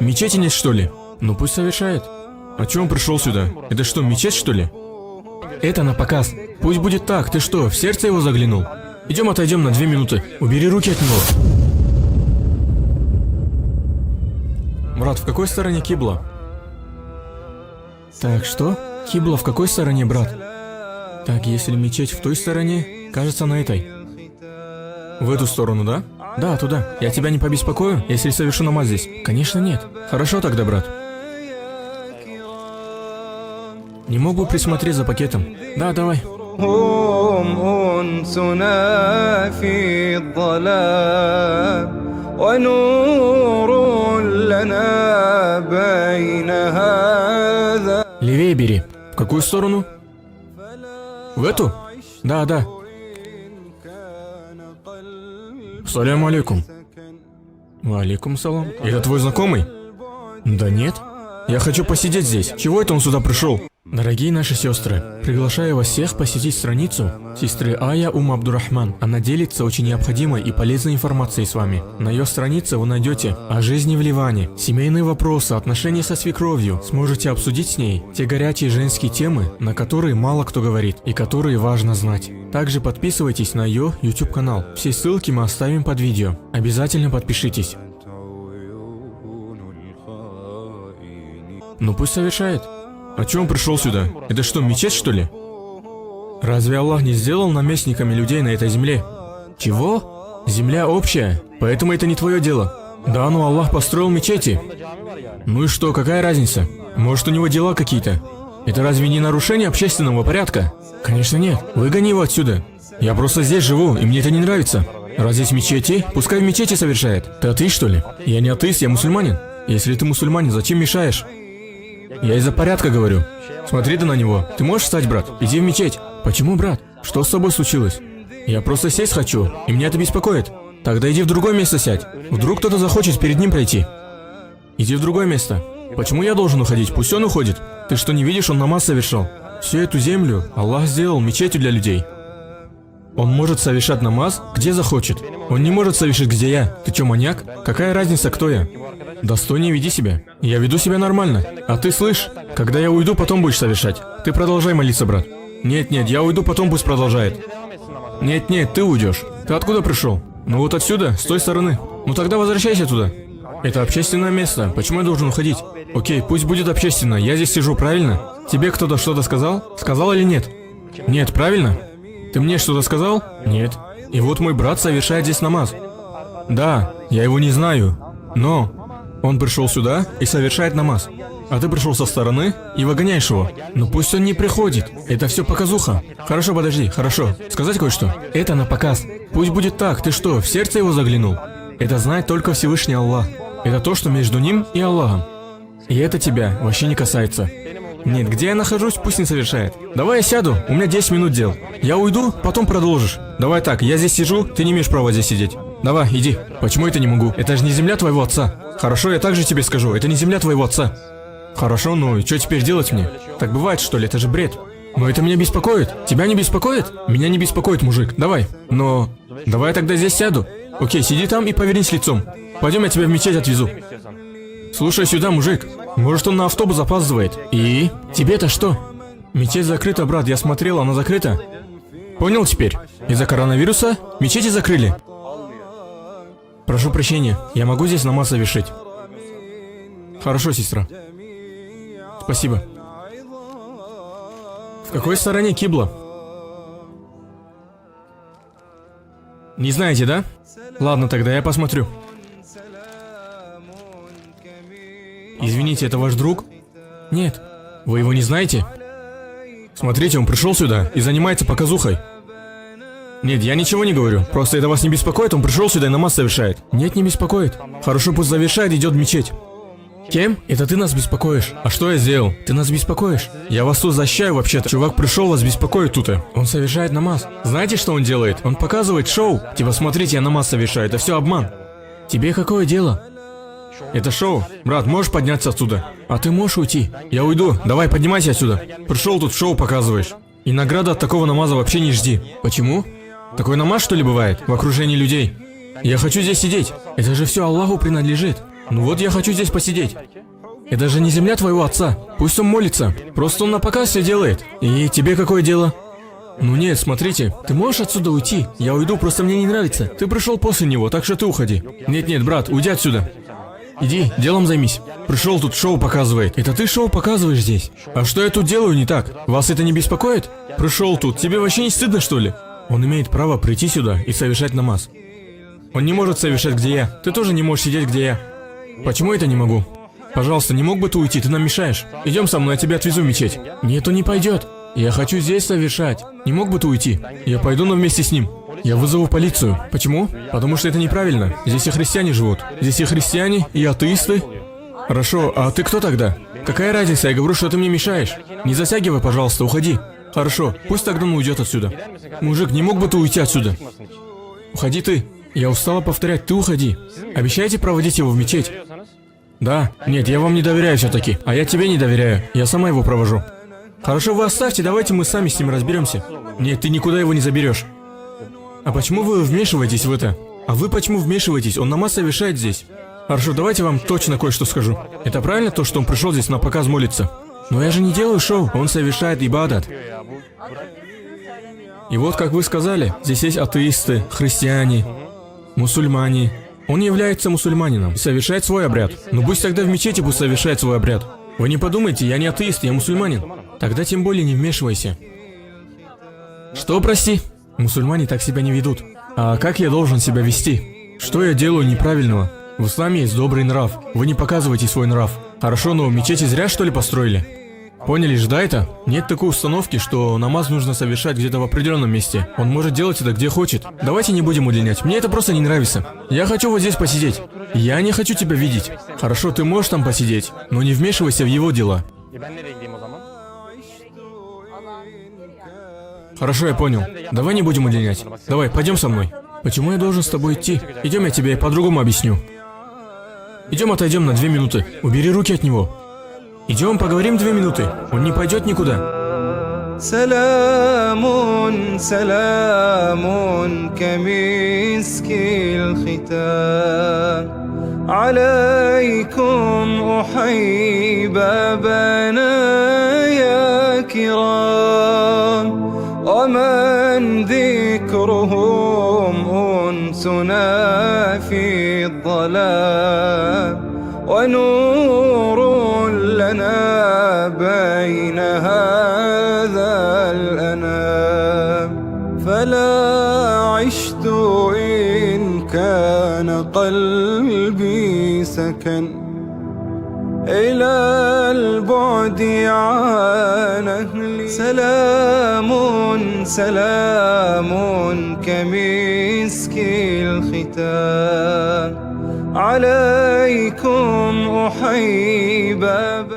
Мечети нет, что ли? Ну пусть совершает. А чё он пришел сюда? Это что, мечеть, что ли? Это на показ. Пусть будет так. Ты что, в сердце его заглянул? Идем, отойдем на 2 минуты. Убери руки от него. Брат, в какой стороне кибла? Так, что? Кибла в какой стороне, брат? Так, если мечеть в той стороне, кажется, на этой. В эту сторону, да? Да, туда. Я тебя не побеспокою, если совершу намаз здесь? Конечно, нет. Хорошо тогда, брат. Не мог бы присмотреть за пакетом? Да, давай. Левее бери. В какую сторону? В эту? Да, да. Салям алейкум. Валейкум салам. Это твой знакомый? Да нет. Я хочу посидеть здесь. Чего это он сюда пришел? Дорогие наши сестры, приглашаю вас всех посетить страницу сестры Ая Абдурахман. Она делится очень необходимой и полезной информацией с вами. На ее странице вы найдете о жизни в Ливане, семейные вопросы, отношения со свекровью. Сможете обсудить с ней те горячие женские темы, на которые мало кто говорит и которые важно знать. Также подписывайтесь на ее YouTube канал. Все ссылки мы оставим под видео. Обязательно подпишитесь. Ну пусть совершает. А чё он пришел сюда? Это что, мечеть, что ли? Разве Аллах не сделал наместниками людей на этой земле? Чего? Земля общая, поэтому это не твое дело. Да, ну Аллах построил мечети. Ну и что, какая разница? Может, у него дела какие-то? Это разве не нарушение общественного порядка? Конечно нет, выгони его отсюда. Я просто здесь живу, и мне это не нравится. Раз здесь мечети, пускай в мечети совершает. Ты атеист, что ли? Я не атеист, я мусульманин. Если ты мусульманин, зачем мешаешь? Я из-за порядка говорю. Смотри ты на него. Ты можешь встать, брат? Иди в мечеть. Почему, брат? Что с собой случилось? Я просто сесть хочу, и меня это беспокоит. Тогда иди в другое место сядь. Вдруг кто-то захочет перед ним пройти. Иди в другое место. Почему я должен уходить? Пусть он уходит. Ты что, не видишь, он намаз совершал? Всю эту землю Аллах сделал мечетью для людей. Он может совершать намаз, где захочет. Он не может совершить, где я. Ты что, маньяк? Какая разница, кто я? Достойнее веди себя. Я веду себя нормально. А ты слышь, когда я уйду, потом будешь совершать. Ты продолжай молиться, брат. Нет, я уйду, потом пусть продолжает. Нет, ты уйдешь. Ты откуда пришел? Ну вот отсюда, с той стороны. Ну тогда возвращайся туда. Это общественное место. Почему я должен уходить? Окей, пусть будет общественно. Я здесь сижу, правильно? Тебе кто-то что-то сказал? Сказал или нет? Нет, правильно? Ты мне что-то сказал? Нет. И вот мой брат совершает здесь намаз. Да, я его не знаю, но он пришел сюда и совершает намаз. А ты пришел со стороны и выгоняешь его. Ну пусть он не приходит. Это все показуха. Хорошо, подожди, хорошо. Сказать кое-что? Это на показ. Пусть будет так. Ты что, в сердце его заглянул? Это знает только Всевышний Аллах. Это то, что между ним и Аллахом. И это тебя вообще не касается. Нет, где я нахожусь, пусть не совершает. Давай я сяду, у меня 10 минут дел. Я уйду, потом продолжишь. Давай так, я здесь сижу, ты не имеешь права здесь сидеть. Давай, иди. Почему это не могу? Это же не земля твоего отца. Хорошо, я также тебе скажу, это не земля твоего отца. Хорошо, ну и что теперь делать мне? Так бывает, что ли? Это же бред. Но это меня беспокоит. Тебя не беспокоит? Меня не беспокоит, мужик. Давай. Но давай я тогда здесь сяду. Окей, сиди там и повернись лицом. Пойдем, я тебя в мечеть отвезу. Слушай сюда, мужик. Может, он на автобус опаздывает. И? Тебе-то что? Мечеть закрыта, брат, я смотрел, она закрыта. Понял теперь? Из-за коронавируса мечети закрыли. Прошу прощения, я могу здесь намаз совершить? Хорошо, сестра. Спасибо. В какой стороне кибла? Не знаете, да? Ладно, тогда я посмотрю. Извините, это ваш друг? Нет. Вы его не знаете? Смотрите, он пришел сюда и занимается показухой. Нет, я ничего не говорю. Просто это вас не беспокоит, он пришел сюда и намаз совершает. Нет, не беспокоит. Хорошо, пусть завершает, идет в мечеть. Кем? Это ты нас беспокоишь. А что я сделал? Ты нас беспокоишь. Я вас тут защищаю вообще-то. Чувак пришел, вас беспокоит тут. Он совершает намаз. Знаете, что он делает? Он показывает шоу. Типа, смотрите, я намаз совершаю. Это все обман. Тебе какое дело? Это шоу. Брат, можешь подняться отсюда? А ты можешь уйти? Я уйду. Давай, поднимайся отсюда. Пришел тут шоу показываешь. И награда от такого намаза вообще не жди. Почему? Такой намаз, что ли, бывает? В окружении людей. Я хочу здесь сидеть. Это же все Аллаху принадлежит. Ну вот я хочу здесь посидеть. Это же не земля твоего отца. Пусть он молится. Просто он на показ все делает. И тебе какое дело? Ну нет, смотрите. Ты можешь отсюда уйти? Я уйду, просто мне не нравится. Ты пришел после него, так что ты уходи. Нет, брат, уйди отсюда. Иди, делом займись. Пришел тут, шоу показывает. Это ты шоу показываешь здесь? А что я тут делаю не так? Вас это не беспокоит? Пришел тут, тебе вообще не стыдно, что ли? Он имеет право прийти сюда и совершать намаз. Он не может совершать, где я. Ты тоже не можешь сидеть, где я. Почему это не могу? Пожалуйста, не мог бы ты уйти, ты нам мешаешь. Идем со мной, я тебя отвезу в мечеть. Нет, он не пойдет. Я хочу здесь совершать. Не мог бы ты уйти? Я пойду, но вместе с ним. Я вызову полицию. Почему? Потому что это неправильно. Здесь и христиане живут. Здесь и христиане, и атеисты. Хорошо, а ты кто тогда? Какая разница? Я говорю, что ты мне мешаешь. Не затягивай, пожалуйста, уходи. Хорошо, пусть тогда он уйдет отсюда. Мужик, не мог бы ты уйти отсюда? Уходи ты. Я устала повторять, ты уходи. Обещаете проводить его в мечеть? Да. Нет, я вам не доверяю все-таки. А я тебе не доверяю. Я сама его провожу. Хорошо, вы оставьте, давайте мы сами с ним разберемся. Нет, ты никуда его не заберешь. А почему вы вмешиваетесь в это? А вы почему вмешиваетесь? Он намаз совершает здесь. Хорошо, давайте вам точно кое-что скажу. Это правильно то, что он пришел здесь на показ молиться? Но я же не делаю шоу, он совершает ибадат. И вот, как вы сказали, здесь есть атеисты, христиане, мусульмане. Он является мусульманином и совершает свой обряд. Но пусть тогда в мечети пусть совершает свой обряд. Вы не подумайте, я не атеист, я мусульманин. Тогда тем более не вмешивайся. Что, прости? Мусульмане так себя не ведут. А как я должен себя вести? Что я делаю неправильного? В исламе есть добрый нрав. Вы не показываете свой нрав. Хорошо, но мечети зря, что ли, построили? Поняли же, да, это? Нет такой установки, что намаз нужно совершать где-то в определенном месте. Он может делать это где хочет. Давайте не будем удлинять. Мне это просто не нравится. Я хочу вот здесь посидеть. Я не хочу тебя видеть. Хорошо, ты можешь там посидеть, но не вмешивайся в его дела. Хорошо, я понял. Давай не будем удлинять. Давай, пойдем со мной. Почему я должен с тобой идти? Идем, я тебе по-другому объясню. Идем, отойдем на 2 минуты. Убери руки от него. Идем, поговорим 2 минуты. Он не пойдет никуда. سلام سلام كمسك الختام عليكم أحيي بابنا يا كرام ومن ذكرهم أنسنا في الظلام ونور لنا بين هذا الأنام فلا عشت إن كان قلبي سكن إلى البعد عن أهلي سلام سلام كمسك الختام عليكم أحيي باب